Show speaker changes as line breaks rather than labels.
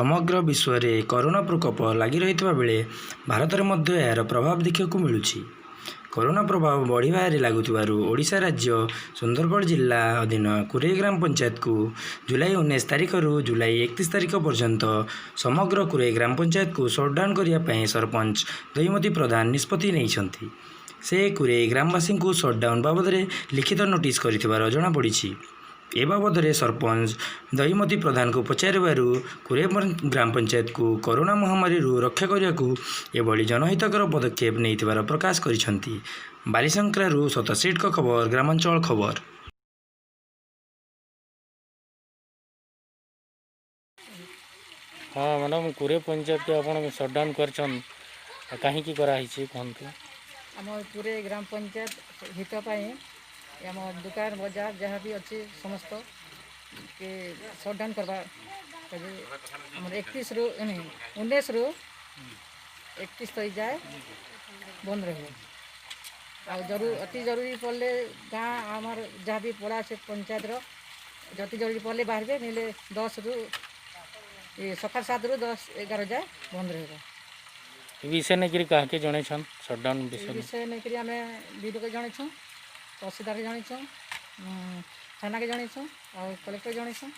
समग्र विश्व में कोरोना प्रकोप लगी रही बेले भारत में यार प्रभाव देखा मिलूँ। कोरोना प्रभाव बढ़िया लगुवर ओडिशा राज्य सुंदरगढ़ जिला अधीन कुरे ग्राम पंचायत को जुलाई 19 तारिख रु जुलाई 31 तारिख पर्यंत समग्र कुरे ग्राम पंचायत को सटडाउन करने सरपंच दहीमती प्रधान निष्पत्ति नहीं। से कुरे ग्रामवासी को सटडाउन बाबद लिखित नोटिस कर जमापड़ी। ए बाबद सरपंच दहीमती प्रधान को पचारू कुरे ग्राम पंचायत को कोरोना महामारी रक्षा करने को एभली जनहितकर पदक्षेप नहीं प्रकाश करिसेंती। बालीशंकरारू सतसीट का खबर ग्रामांचल खबर।
हाँ मैडम कुरे पंचायत के आप सटडाउन कर कहीं कहतु
आम पूरे ग्राम पंचायत हितपाई आम दुकान बजार जहाँ भी अच्छे समस्त के सटडाउन करवा आम 31 रु 19 रु 31 तक जाए बंद रहे। अति जरूरी पड़े गाँ आमर जहाँ भी पड़ा से पंचायत अति जरूरी पड़े बाहर नीले 10 रु सकाल 7 रु 10 11 जाए बंद रहे।
विषय नहीं कह जन सटडाउन
विषय नहीं आम विडो के जनईछुँ, तहसीलदार के जनईछुँ, थाना के जनईछुँ और कलेक्टर जनईछुँ।